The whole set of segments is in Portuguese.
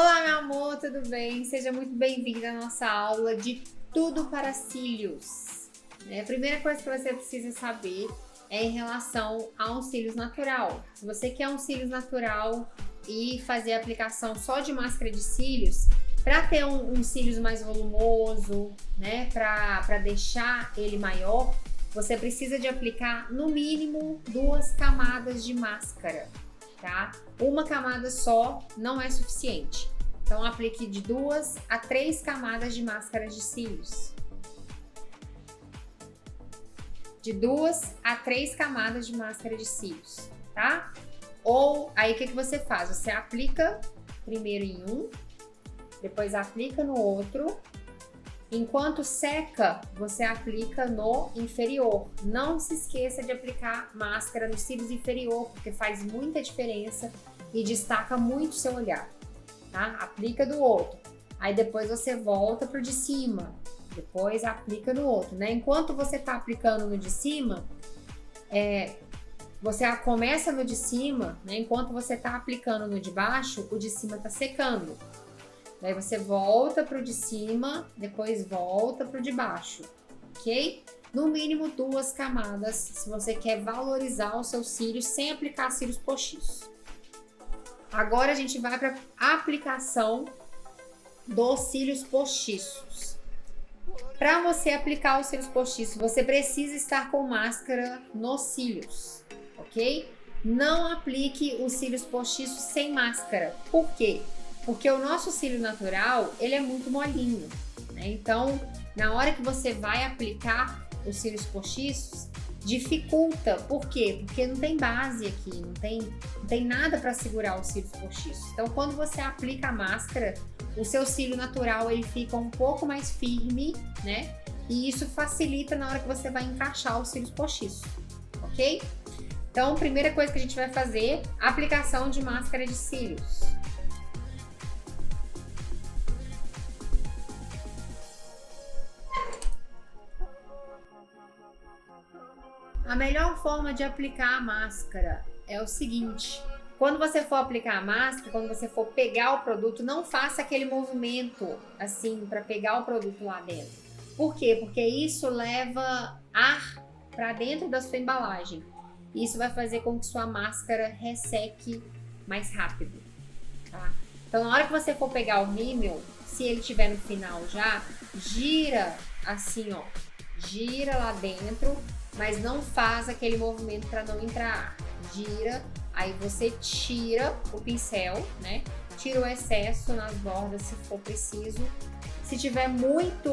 Olá, meu amor, tudo bem? Seja muito bem-vinda à nossa aula de tudo para cílios. A primeira coisa que você precisa saber é em relação a um cílios natural. Se você quer um cílios natural e fazer a aplicação só de máscara de cílios, para ter um cílios mais volumoso, né, para deixar ele maior, você precisa de aplicar no mínimo 2 camadas de máscara, tá? Uma camada só não é suficiente. Então aplique de 2 a 3 camadas de máscara de cílios. De 2 a 3 camadas de máscara de cílios, tá? Ou aí o que você faz? Você aplica primeiro em um, depois aplica no outro. Enquanto seca, você aplica no inferior. Não se esqueça de aplicar máscara no cílios inferior, porque faz muita diferença e destaca muito o seu olhar, tá? Aplica do outro. Aí depois você volta pro de cima, depois aplica no outro, né? Enquanto você tá aplicando no de cima, você começa no de cima, né? Enquanto você tá aplicando no de baixo, o de cima tá secando. Daí você volta pro de cima, depois volta pro de baixo, ok? No mínimo 2 camadas, se você quer valorizar os seus cílios sem aplicar cílios postiços. Agora a gente vai para a aplicação dos cílios postiços. Para você aplicar os cílios postiços, você precisa estar com máscara nos cílios, ok? Não aplique os cílios postiços sem máscara. Por quê? Porque o nosso cílio natural, ele é muito molinho, né? Então, na hora que você vai aplicar os cílios postiços, dificulta. Por quê? Porque não tem base aqui, não tem nada para segurar os cílios postiços. Então, quando você aplica a máscara, o seu cílio natural, ele fica um pouco mais firme, né? E isso facilita na hora que você vai encaixar os cílios postiços, ok? Então, primeira coisa que a gente vai fazer, aplicação de máscara de cílios. A melhor forma de aplicar a máscara é o seguinte: quando você for aplicar a máscara, quando você for pegar o produto, não faça aquele movimento assim para pegar o produto lá dentro. Por quê? Porque isso leva ar para dentro da sua embalagem. Isso vai fazer com que sua máscara resseque mais rápido, tá? Então, na hora que você for pegar o rímel, se ele estiver no final já, gira assim, ó, gira lá dentro, mas não faz aquele movimento para não entrar ar. Gira, aí você tira o pincel, né? Tira o excesso nas bordas se for preciso. Se tiver muito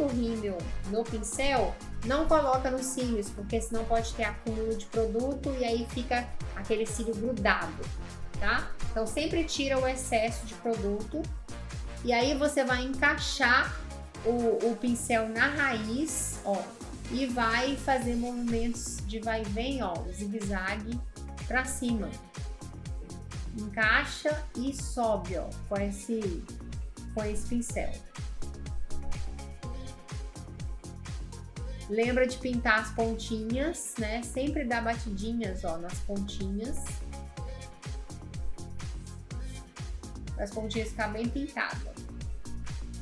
rímel no pincel, não coloca nos cílios, porque senão pode ter acúmulo de produto e aí fica aquele cílio grudado, tá? Então sempre tira o excesso de produto e aí você vai encaixar o pincel na raiz, ó, e vai fazer movimentos de vai e vem, ó, zigue-zague para cima. Encaixa e sobe, ó, com esse pincel. Lembra de pintar as pontinhas, né? Sempre dá batidinhas, ó, nas pontinhas. Para as pontinhas ficarem bem pintadas.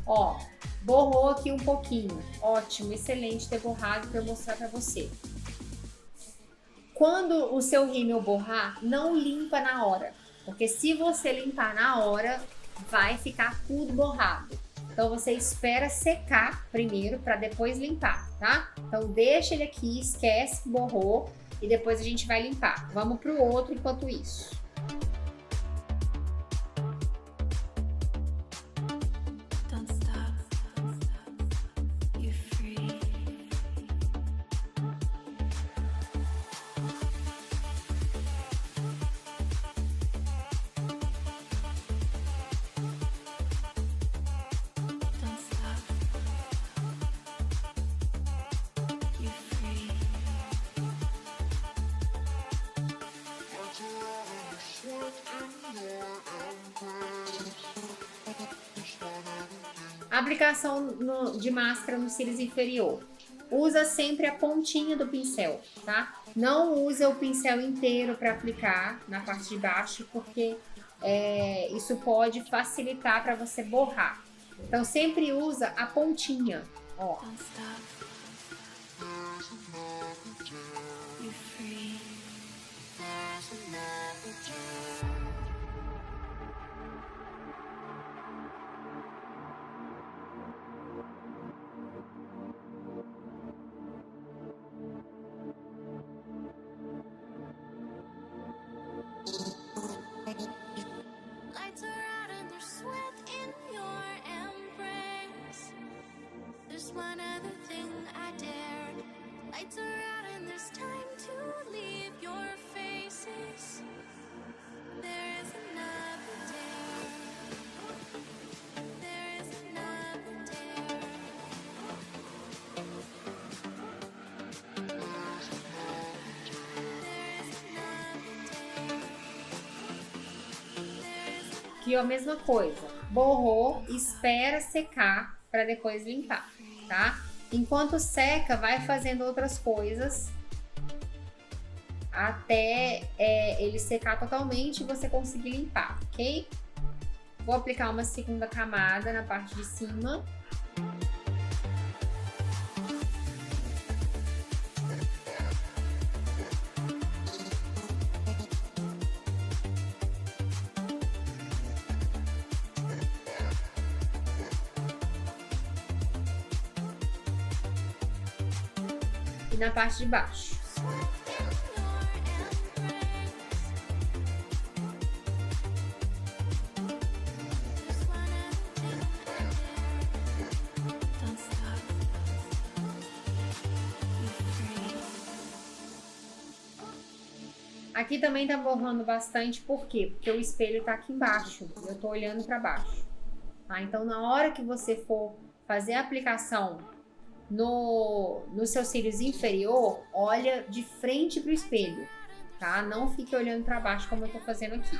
Ó, borrou aqui um pouquinho. Ótimo, excelente ter borrado para eu mostrar para você. Quando o seu rímel borrar, não limpa na hora, porque se você limpar na hora, vai ficar tudo borrado. Então você espera secar primeiro para depois limpar, tá? Então deixa ele aqui, esquece que borrou e depois a gente vai limpar. Vamos pro outro enquanto isso. Aplicação de máscara no cílios inferior. Usa sempre a pontinha do pincel, tá? Não usa o pincel inteiro para aplicar na parte de baixo, porque isso pode facilitar para você borrar. Então sempre usa a pontinha, ó. Aqui ó, a mesma coisa, borrou, espera secar para depois limpar, tá? Enquanto seca, vai fazendo outras coisas até ele secar totalmente e você conseguir limpar, ok? Vou aplicar uma segunda camada na parte de cima. E na parte de baixo. Aqui também tá borrando bastante, por quê? Porque o espelho tá aqui embaixo, eu tô olhando para baixo, tá? Então na hora que você for fazer a aplicação no seu cílios inferior, olha de frente pro espelho, tá? Não fique olhando para baixo como eu tô fazendo aqui.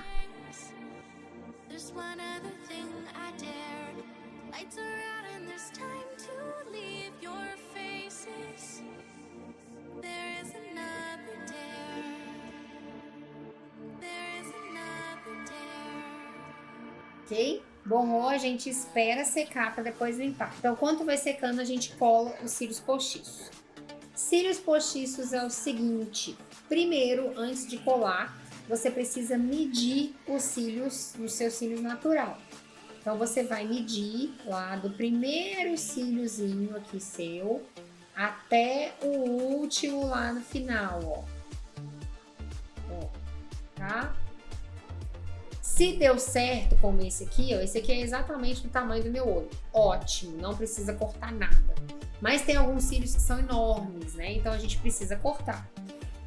Ok? Borrou, a gente espera secar para depois limpar. Então, quando vai secando, a gente cola os cílios postiços. Cílios postiços é o seguinte: primeiro, antes de colar, você precisa medir os cílios, os seus cílios natural. Então, você vai medir lá do primeiro cíliozinho aqui seu até o último lá no final, ó. Tá? Se deu certo, como esse aqui, ó, esse aqui é exatamente do tamanho do meu olho. Ótimo, não precisa cortar nada. Mas tem alguns cílios que são enormes, né? Então a gente precisa cortar.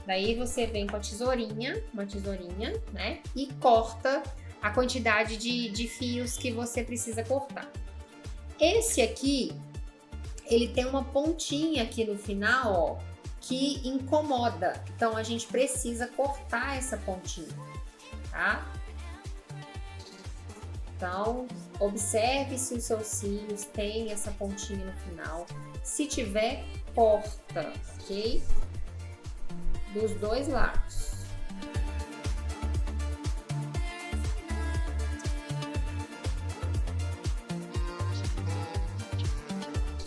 Daí você vem com a tesourinha, uma tesourinha, né? E corta a quantidade de fios que você precisa cortar. Esse aqui, ele tem uma pontinha aqui no final, ó, que incomoda. Então a gente precisa cortar essa pontinha, tá? Então, observe se os seus cílios têm essa pontinha no final. Se tiver, corta, ok? Dos dois lados.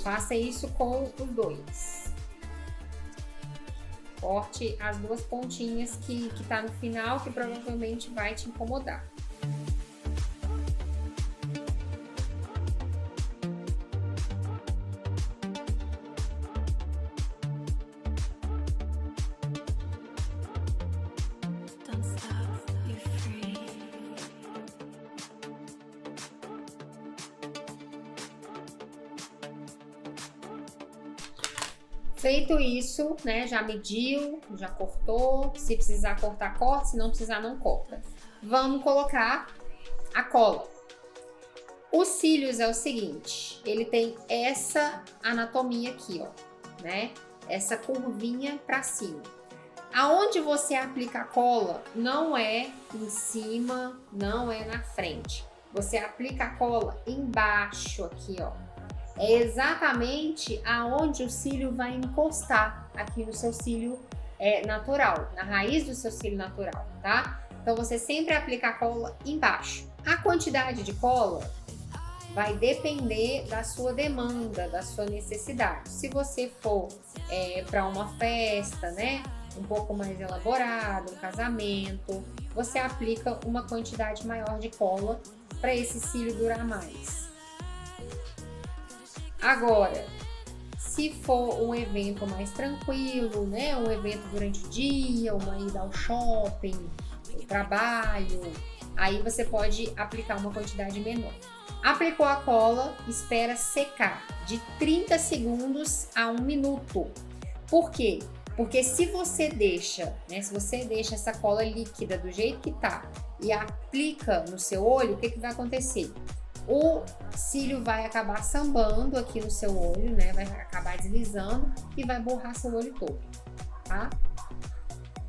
Faça isso com os dois. Corte as duas pontinhas que tá no final, que provavelmente vai te incomodar. Feito isso, né, já mediu, já cortou, se precisar cortar, corta, se não precisar, não corta. Vamos colocar a cola. Os cílios é o seguinte, ele tem essa anatomia aqui, ó, né, essa curvinha pra cima. Aonde você aplica a cola não é em cima, não é na frente. Você aplica a cola embaixo aqui, ó. É exatamente aonde o cílio vai encostar aqui no seu cílio natural, na raiz do seu cílio natural, tá? Então você sempre aplica a cola embaixo. A quantidade de cola vai depender da sua demanda, da sua necessidade. Se você for para uma festa, né, um pouco mais elaborado, um casamento, você aplica uma quantidade maior de cola para esse cílio durar mais. Agora, se for um evento mais tranquilo, né, um evento durante o dia, uma ida ao shopping, o trabalho, aí você pode aplicar uma quantidade menor. Aplicou a cola, espera secar de 30 segundos a 1 minuto. Por quê? Porque se você deixa, né, se você deixa essa cola líquida do jeito que tá e aplica no seu olho, o que vai acontecer? O cílio vai acabar sambando aqui no seu olho, né? Vai acabar deslizando e vai borrar seu olho todo, tá?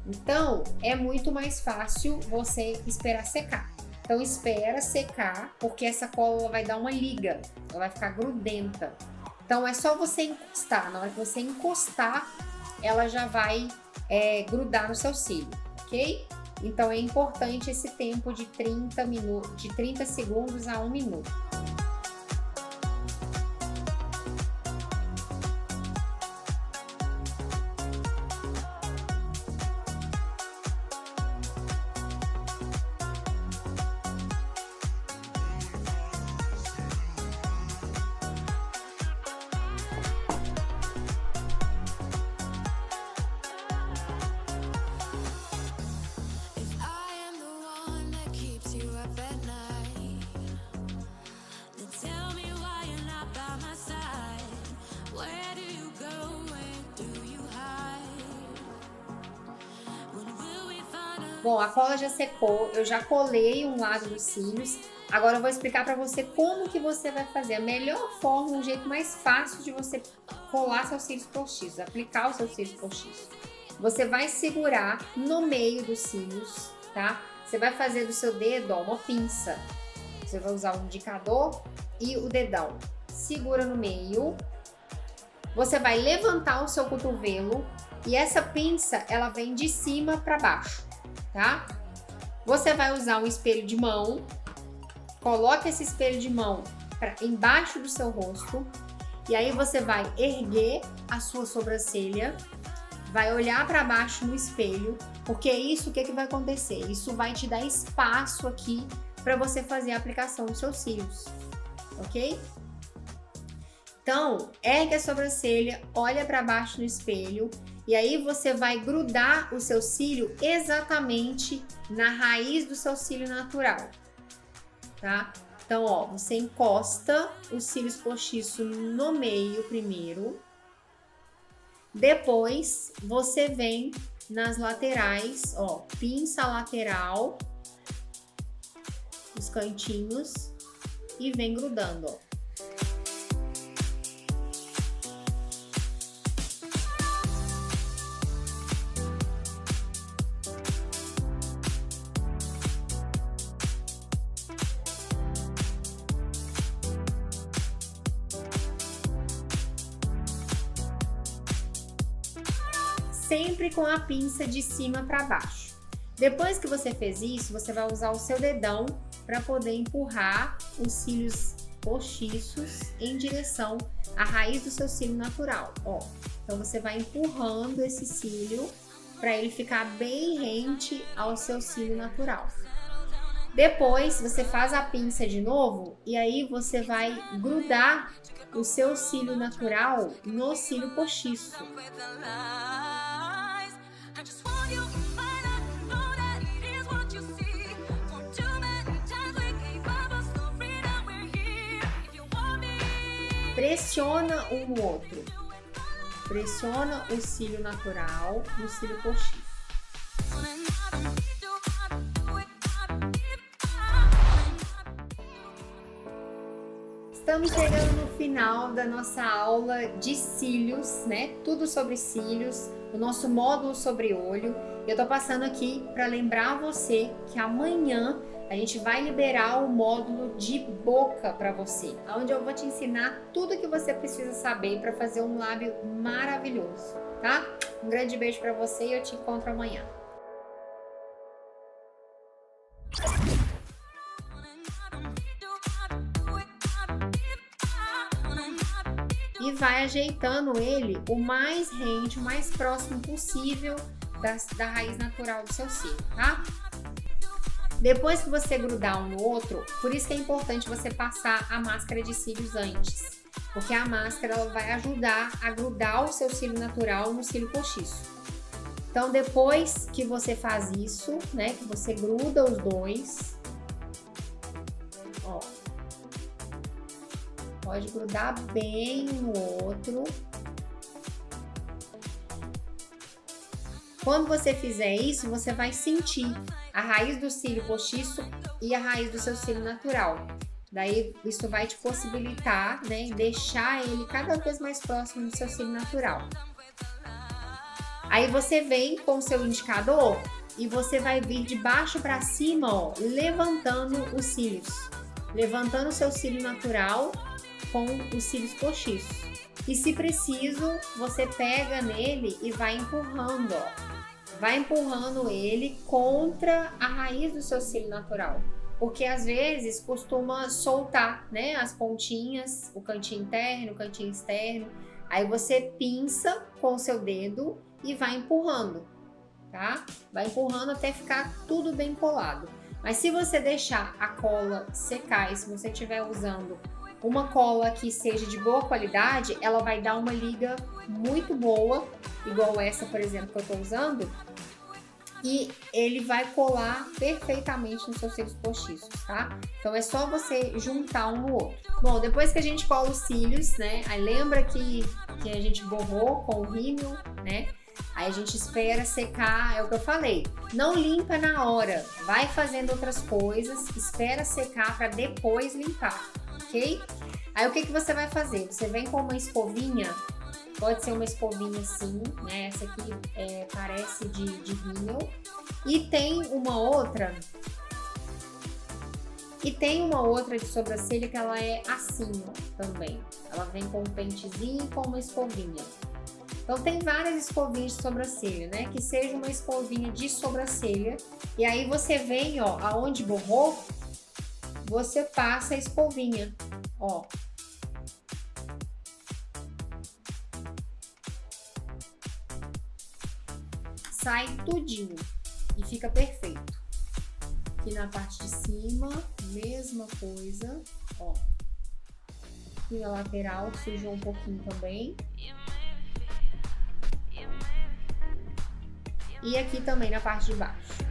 Então, é muito mais fácil você esperar secar. Então, espera secar, porque essa cola vai dar uma liga, ela vai ficar grudenta. Então, é só você encostar. Na hora que você encostar, ela já vai grudar no seu cílio, ok? Então, é importante esse tempo de 30 segundos a 1 minuto. Bom, a cola já secou, eu já colei um lado dos cílios. Agora eu vou explicar para você como que você vai fazer a melhor forma, o jeito mais fácil de você colar seus cílios postiços, aplicar os seus cílios postiços. Você vai segurar no meio dos cílios, tá? Você vai fazer do seu dedo, ó, uma pinça. Você vai usar o indicador e o dedão. Segura no meio. Você vai levantar o seu cotovelo e essa pinça, ela vem de cima para baixo, tá? Você vai usar um espelho de mão. Coloque esse espelho de mão embaixo do seu rosto. E aí você vai erguer a sua sobrancelha. Vai olhar para baixo no espelho. Porque isso, o que vai acontecer? Isso vai te dar espaço aqui para você fazer a aplicação dos seus cílios. Ok? Então, ergue a sobrancelha, olha para baixo no espelho e aí você vai grudar o seu cílio exatamente na raiz do seu cílio natural, tá? Então, ó, você encosta os cílios postiços no meio primeiro, depois você vem nas laterais, ó, pinça a lateral, os cantinhos e vem grudando, ó. Sempre com a pinça de cima para baixo. Depois que você fez isso, você vai usar o seu dedão para poder empurrar os cílios postiços em direção à raiz do seu cílio natural, ó. Então você vai empurrando esse cílio para ele ficar bem rente ao seu cílio natural. Depois você faz a pinça de novo e aí você vai grudar o seu cílio natural no cílio postiço. Pressiona um no outro. Pressiona o cílio natural no cílio postiço. Estamos chegando no final da nossa aula de cílios, né? Tudo sobre cílios, o nosso módulo sobre olho. Eu tô passando aqui para lembrar você que amanhã a gente vai liberar o módulo de boca para você, onde eu vou te ensinar tudo que você precisa saber para fazer um lábio maravilhoso, tá? Um grande beijo para você e eu te encontro amanhã. E vai ajeitando ele o mais rente, o mais próximo possível da raiz natural do seu cílio, tá? Depois que você grudar um no outro, por isso que é importante você passar a máscara de cílios antes, porque a máscara ela vai ajudar a grudar o seu cílio natural no cílio postiço. Então, depois que você faz isso, né, que você gruda os dois, ó, pode grudar bem no outro. Quando você fizer isso, você vai sentir a raiz do cílio postiço e a raiz do seu cílio natural. Daí, isso vai te possibilitar, né, deixar ele cada vez mais próximo do seu cílio natural. Aí você vem com o seu indicador e você vai vir de baixo para cima, ó, levantando os cílios. Levantando o seu cílio natural com os cílios postiços. E se preciso, você pega nele e vai empurrando, ó. Vai empurrando ele contra a raiz do seu cílio natural. Porque às vezes costuma soltar, né, as pontinhas, o cantinho interno, o cantinho externo. Aí você pinça com o seu dedo e vai empurrando, tá? Vai empurrando até ficar tudo bem colado. Mas se você deixar a cola secar e se você estiver usando uma cola que seja de boa qualidade, ela vai dar uma liga muito boa, igual essa, por exemplo, que eu tô usando, e ele vai colar perfeitamente nos seus cílios postiços, tá? Então é só você juntar um no outro. Bom, depois que a gente cola os cílios, né? Aí lembra que a gente borrou com o rímel, né? Aí a gente espera secar, é o que eu falei. Não limpa na hora, vai fazendo outras coisas, espera secar para depois limpar, ok? Aí o que você vai fazer? Você vem com uma escovinha, pode ser uma escovinha assim, né? Essa aqui parece de rímel. E tem uma outra de sobrancelha que ela é assim, ó, também. Ela vem com um pentezinho e com uma escovinha. Então tem várias escovinhas de sobrancelha, né? Que seja uma escovinha de sobrancelha. E aí você vem, ó, aonde borrou, você passa a escovinha, ó. Sai tudinho e fica perfeito. Aqui na parte de cima, mesma coisa, ó. Aqui na lateral sujou um pouquinho também. E aqui também na parte de baixo.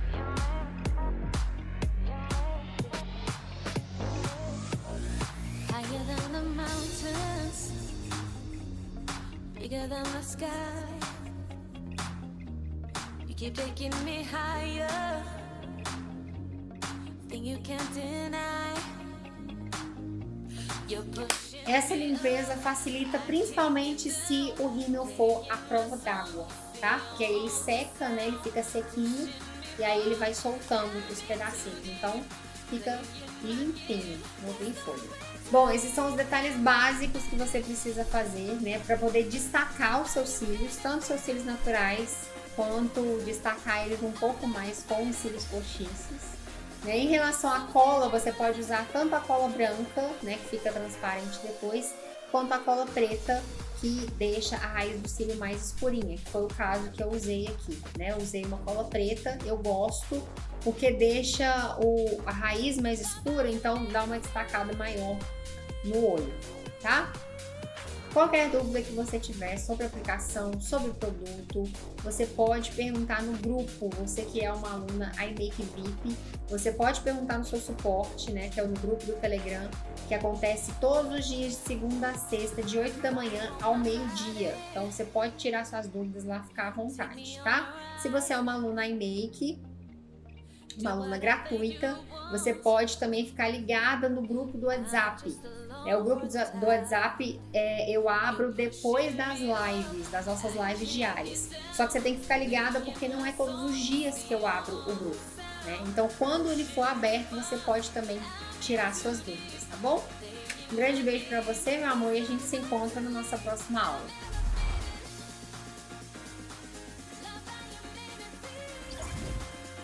Bigger than the sky, you keep taking me higher, thing you can't deny. Essa limpeza facilita principalmente se o rímel for à prova d'água, tá? Porque aí ele seca, né? Ele fica sequinho e aí ele vai soltando os pedacinhos. Então fica limpinho, não tem folha. Bom, esses são os detalhes básicos que você precisa fazer, né, para poder destacar os seus cílios, tanto os seus cílios naturais, quanto destacar eles um pouco mais com os cílios postiços. Né? Em relação à cola, você pode usar tanto a cola branca, né, que fica transparente depois, quanto a cola preta, que deixa a raiz do cílio mais escurinha, que foi o caso que eu usei aqui, né? Eu usei uma cola preta, eu gosto, porque deixa a raiz mais escura, então dá uma destacada maior no olho, tá? Qualquer dúvida que você tiver sobre a aplicação, sobre o produto, você pode perguntar no grupo. Você que é uma aluna iMake VIP, você pode perguntar no seu suporte, né, que é no grupo do Telegram, que acontece todos os dias de segunda a sexta, de 8 da manhã ao meio-dia. Então você pode tirar suas dúvidas lá, ficar à vontade, tá? Se você é uma aluna iMake, uma aluna gratuita, você pode também ficar ligada no grupo do WhatsApp. O grupo do WhatsApp eu abro depois das lives, das nossas lives diárias. Só que você tem que ficar ligada porque não é todos os dias que eu abro o grupo, né? Então, quando ele for aberto, você pode também tirar suas dúvidas, tá bom? Um grande beijo pra você, meu amor, e a gente se encontra na nossa próxima aula.